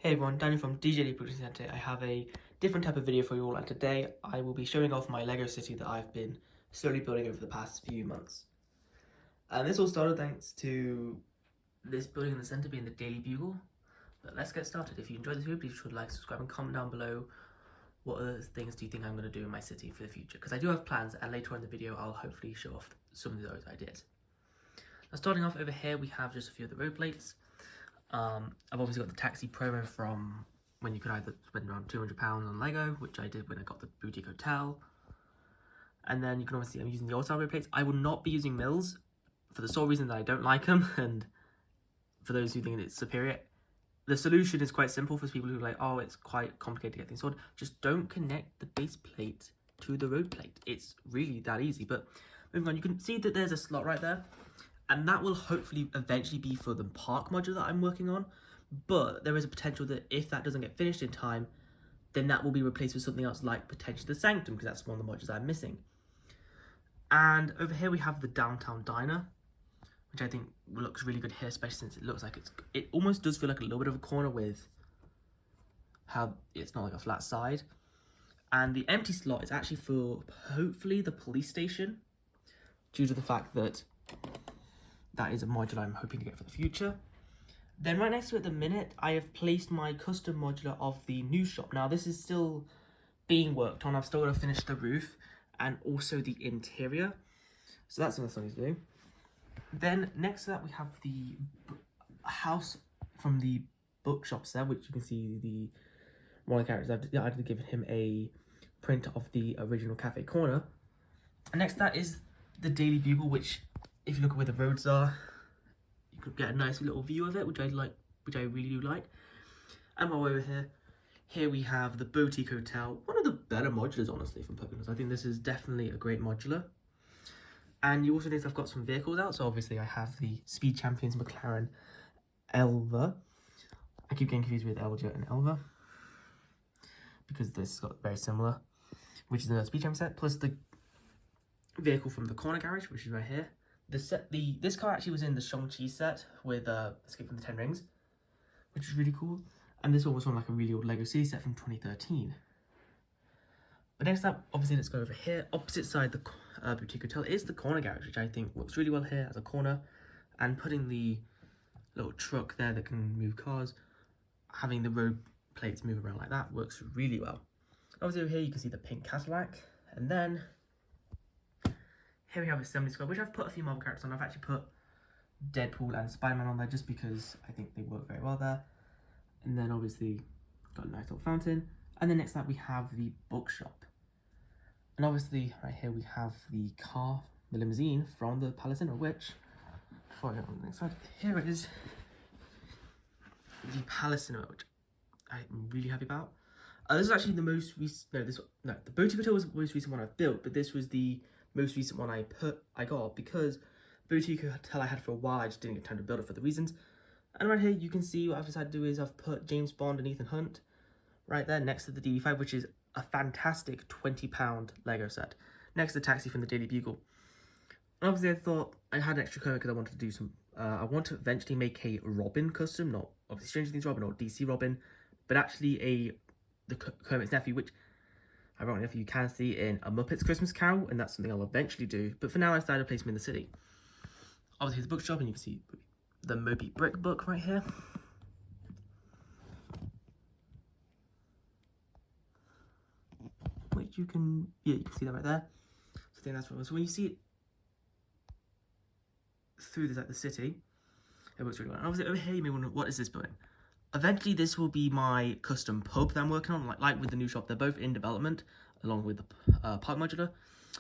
Hey everyone, Daniel from DJ Production Center. I have a different type of video for you all, and today I will be showing off my Lego city that I've been slowly building over the past few months. And this all started thanks to this building in the center being the Daily Bugle. But let's get started. If you enjoyed this video, please should like, subscribe, and comment down below what other things do you think I'm going to do in my city for the future. Because I do have plans, and later on in the video I'll hopefully show off some of those ideas. Now starting off over here, we have just a few of the road plates. I've obviously got the taxi promo from when you could either spend around £200 on Lego, which I did when I got the boutique hotel. And then you can obviously, I'm using the old style road plates. I will not be using mills for the sole reason that I don't like them, and for those who think it's superior. The solution is quite simple for people who are like, oh, it's quite complicated to get things sorted. Just don't connect the base plate to the road plate. It's really that easy. But moving on, you can see that there's a slot right there. And that will hopefully eventually be for the park module that I'm working on. But there is a potential that if that doesn't get finished in time, then that will be replaced with something else like potentially the Sanctum, because that's one of the modules I'm missing. And over here we have the Downtown Diner, which I think looks really good here, especially since it looks like it almost does feel like a little bit of a corner with how it's not like a flat side. And the empty slot is actually for hopefully the police station, due to the fact that that is a module I'm hoping to get for the future. Then right next to it at the minute, I have placed my custom modular of the new shop. Now this is still being worked on. I've still got to finish the roof and also the interior. So that's something I need to do. Then next to that we have the house from the Bookshops there, which you can see the one of the characters. I've given him a print of the original cafe corner. And next to that is the Daily Bugle, which if you look at where the roads are, you could get a nice little view of it, which I really do like. And while we're over here we have the Boutique Hotel, one of the better modulars, honestly, from Pokemon. I think this is definitely a great modular. And you also notice I've got some vehicles out, so obviously I have the Speed Champions McLaren Elva. I keep getting confused with Elja and Elva, because this has got very similar, which is another Speed Champion set, plus the vehicle from the corner garage, which is right here. This car actually was in the Shang-Chi set with Escape from the Ten Rings, which is really cool. And this one was on like a really old Lego City set from 2013. But next up, obviously, let's go over here. Opposite side the boutique hotel is the corner garage, which I think works really well here as a corner. And putting the little truck there that can move cars, having the road plates move around like that works really well. Obviously over here you can see the pink Cadillac, and then here we have Assembly Squad, which I've put a few Marvel characters on. I've actually put Deadpool and Spider-Man on there just because I think they work very well there. And then obviously got a nice little fountain. And then next up we have the Bookshop. And obviously right here we have the car, the limousine from the Palace Inn, which, before I go on the next slide, here it is. The Palace Inn, which I'm really happy about. This is actually the most recent, the Boutique Hotel was the most recent one I've built, but this was the most recent one I got because Boutique Hotel I had for a while. I just didn't get time to build it for the reasons. And right here you can see what I've decided to do is I've put James Bond and Ethan Hunt right there next to the DB5, which is a fantastic £20 Lego set, next to the taxi from the Daily Bugle. And obviously I thought I had an extra cover because I wanted to do some, I want to eventually make a Robin custom, not obviously Stranger Things Robin or DC Robin, but actually the Kermit's nephew, which ironically enough you can see in A Muppet's Christmas Carol, and that's something I'll eventually do. But for now I decided to place him in the city. Obviously the Bookshop, and you can see the Moby Brick book right here. Which you can see that right there. So I think that's what. So when you see it through the city, it works really well. And obviously over here you may wonder, what is this building? Eventually this will be my custom pub that I'm working on, like with the new shop. They're both in development along with the park modular.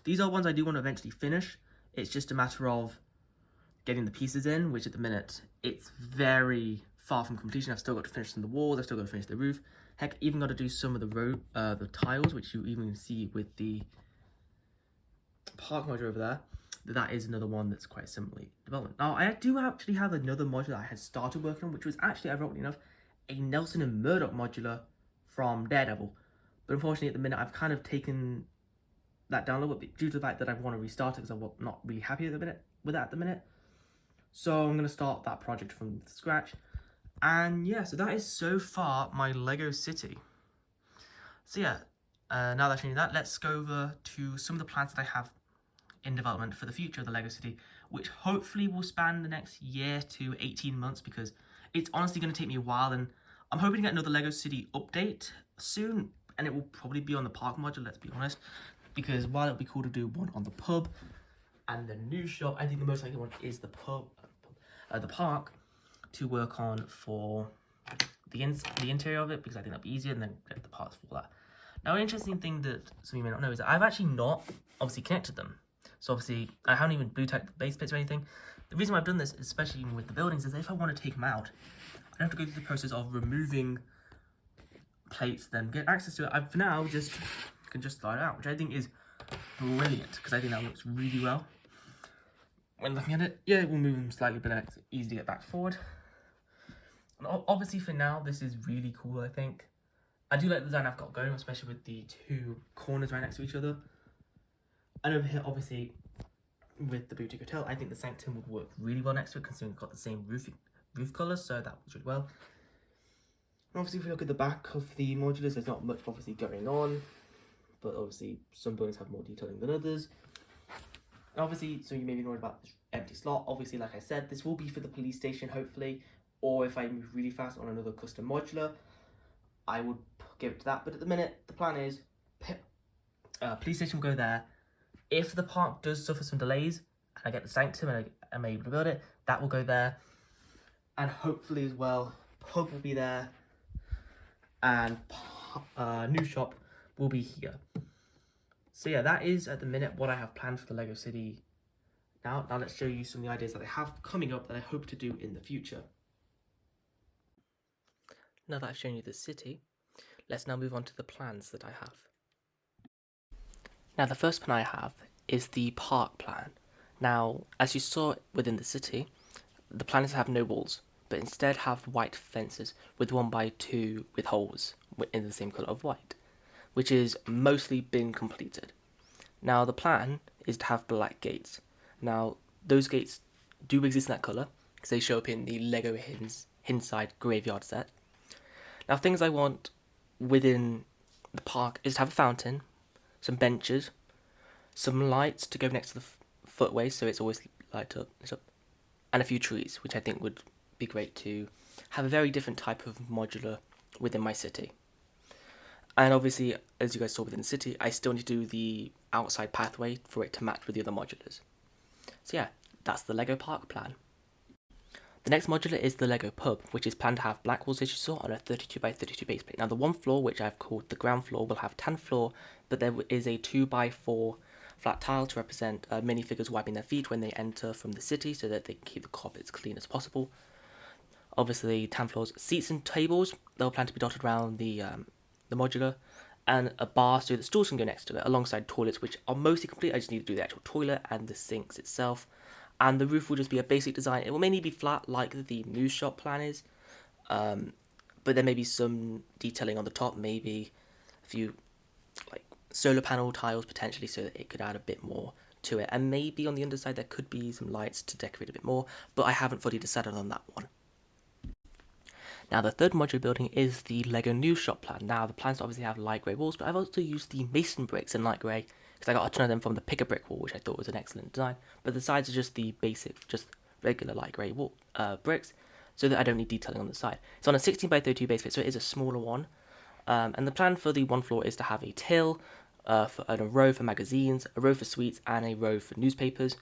These are ones I do want to eventually finish. It's just a matter of getting the pieces in, which at the minute it's very far from completion. I've still got to finish some of the walls, I've still got to finish the roof. Heck, even got to do some of the road, the tiles, which you even see with the park module over there. That is another one that's quite similarly developed. Now, I do actually have another module that I had started working on, which was actually, ironically enough, a Nelson and Murdoch modular from Daredevil. But unfortunately, at the minute, I've kind of taken that down a little bit due to the fact that I want to restart it because I'm not really happy with that at the minute. So I'm going to start that project from scratch. And yeah, so that is so far my Lego city. So yeah, now that I've shown you that, let's go over to some of the plans that I have in development for the future of the Lego city, which hopefully will span the next year to 18 months, because it's honestly going to take me a while, and I'm hoping to get another Lego city update soon, and it will probably be on the park module, let's be honest, because while it would be cool to do one on the pub and the new shop, I think the most likely one is the the park to work on for the interior of it, because I think that'd be easier, and then get the parts for that. Now, an interesting thing that some of you may not know is that I've actually not obviously connected them. So obviously, I haven't even blue tacked the base plates or anything. The reason why I've done this, especially even with the buildings, is that if I want to take them out, I have to go through the process of removing plates, then get access to it. I, for now, can just slide it out, which I think is brilliant, because I think that looks really well. When looking at it, yeah, it will move them slightly, but then it's easy to get back forward. And obviously, for now, this is really cool, I think. I do like the design I've got going, especially with the two corners right next to each other. And over here, obviously, with the boutique hotel, I think the sanctum would work really well next to it, considering it's got the same roof colours, so that works really well. And obviously, if we look at the back of the modulars, there's not much obviously going on, but obviously some buildings have more detailing than others. And obviously, so you may be worried about this empty slot. Obviously, like I said, this will be for the police station, hopefully, or if I move really fast on another custom modular, I would give it to that. But at the minute, the plan is police station will go there. If the park does suffer some delays, and I get the sanctum and I'm able to build it, that will go there. And hopefully as well, pub will be there, and new shop will be here. So yeah, that is at the minute what I have planned for the Lego City. Now let's show you some of the ideas that I have coming up that I hope to do in the future. Now that I've shown you the city, let's now move on to the plans that I have. Now the first plan I have is the park plan. Now, as you saw within the city, the plan is to have no walls, but instead have white fences with 1x2 with holes in the same colour of white, which is mostly been completed. Now the plan is to have black gates. Now those gates do exist in that colour, because they show up in the Lego Hinside Graveyard set. Now things I want within the park is to have a fountain, some benches, some lights to go next to the footway so it's always light up, and a few trees, which I think would be great to have a very different type of modular within my city. And obviously, as you guys saw within the city, I still need to do the outside pathway for it to match with the other modulars. So yeah, that's the Lego Park plan. The next modular is the Lego Pub, which is planned to have black walls as you saw on a 32x32 base plate. Now the one floor, which I've called the ground floor, will have tan floor, but there is a 2x4 flat tile to represent minifigures wiping their feet when they enter from the city, so that they can keep the carpets clean as possible. Obviously, tan floors, seats and tables, they'll plan to be dotted around the modular, and a bar so that stools can go next to it, alongside toilets, which are mostly complete. I just need to do the actual toilet and the sinks itself. And the roof will just be a basic design. It will mainly be flat like the new shop plan is, but there may be some detailing on the top, maybe a few like solar panel tiles potentially, so that it could add a bit more to it. And maybe on the underside there could be some lights to decorate a bit more, but I haven't fully decided on that one. Now the third modular building is the Lego New Shop plan. Now the plans obviously have light grey walls, but I've also used the mason bricks in light grey, because I got a ton of them from the pick a brick wall, which I thought was an excellent design. But the sides are just the basic, just regular light grey wall bricks, so that I don't need detailing on the side. It's on a 16x32 base plate, so it is a smaller one. And the plan for the one floor is to have a till, a row for magazines, a row for sweets, and a row for newspapers.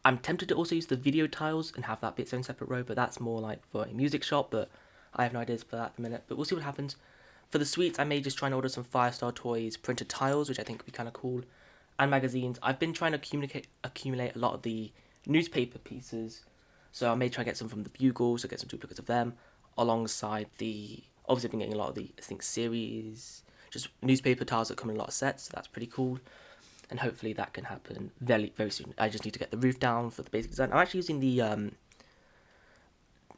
I'm tempted to also use the video tiles and have that be its own separate row, but that's more like for a music shop, but I have no ideas for that at the minute, but we'll see what happens. For the sweets, I may just try and order some Firestar Toys printed tiles, which I think would be kind of cool, and magazines. I've been trying to accumulate a lot of the newspaper pieces, so I may try and get some from the Bugles, or get some duplicates of them, alongside the, obviously I've been getting a lot of the, I think, series, just newspaper tiles that come in a lot of sets, so that's pretty cool, and hopefully that can happen very, very soon. I just need to get the roof down for the basic design. I'm actually using the,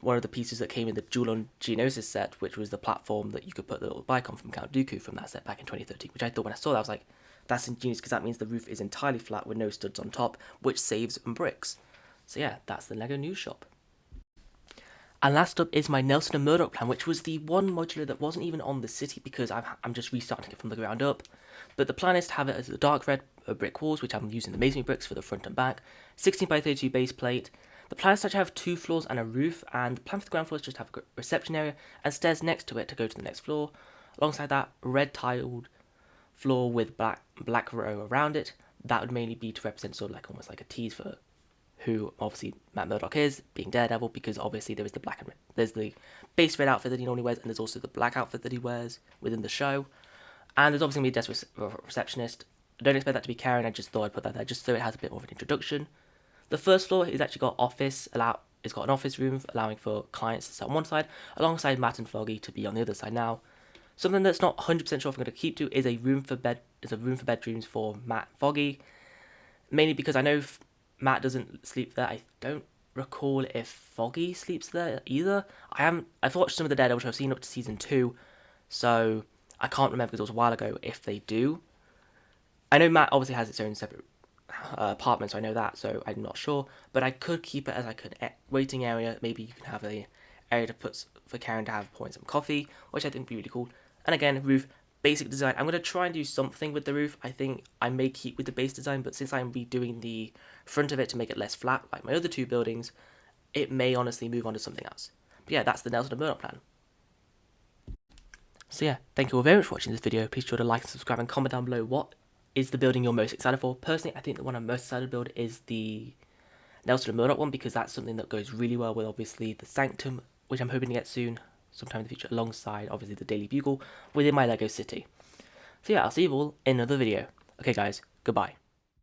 one of the pieces that came in the Jewel on Geonosis set, which was the platform that you could put the little bike on from Count Dooku from that set back in 2013, which I thought when I saw that, I was like, that's ingenious, because that means the roof is entirely flat with no studs on top, which saves on bricks. So yeah, that's the Lego New Shop. And last up is my Nelson and Murdoch plan, which was the one modular that wasn't even on the city because I'm just restarting it from the ground up. But the plan is to have it as the dark red brick walls, which I'm using the masonry bricks for the front and back, 16 by 32 base plate. The plan is to actually have 2 floors and a roof, and the plan for the ground floor is just to have a reception area and stairs next to it to go to the next floor. Alongside that, red tiled floor with black row around it. That would mainly be to represent sort of like almost like a tease for who obviously Matt Murdoch is, being Daredevil, because obviously there is the black and red. There's the base red outfit that he normally wears, and there's also the black outfit that he wears within the show. And there's obviously going to be a desk receptionist. I don't expect that to be Karen, I just thought I'd put that there just so it has a bit more of an introduction. The first floor is actually got it's got an office room allowing for clients to sit on one side, alongside Matt and Foggy to be on the other side now. Something that's not 100% sure if I'm going to keep to is a room for bedrooms for Matt and Foggy. Mainly because I know Matt doesn't sleep there. I don't recall if Foggy sleeps there either. I've watched some of the Daredevil show, I've seen up to season 2, so I can't remember because it was a while ago if they do. I know Matt obviously has its own separate apartment, so I know that, so I'm not sure. But I could keep it as like an waiting area. Maybe you can have a area to put for Karen to have pouring some coffee, which I think would be really cool. And again, roof. Basic design. I'm going to try and do something with the roof. I think I may keep with the base design, but since I'm redoing the front of it to make it less flat, like my other 2 buildings, it may honestly move on to something else. But yeah, that's the Nelson and Murdoch plan. So yeah, thank you all very much for watching this video. Please be sure to like and subscribe and comment down below what is the building you're most excited for. Personally, I think the one I'm most excited to build is the Nelson and Murdoch one, because that's something that goes really well with obviously the Sanctum, which I'm hoping to get soon, sometime in the future, alongside obviously the Daily Bugle within my LEGO city. So yeah, I'll see you all in another video. Okay guys, goodbye.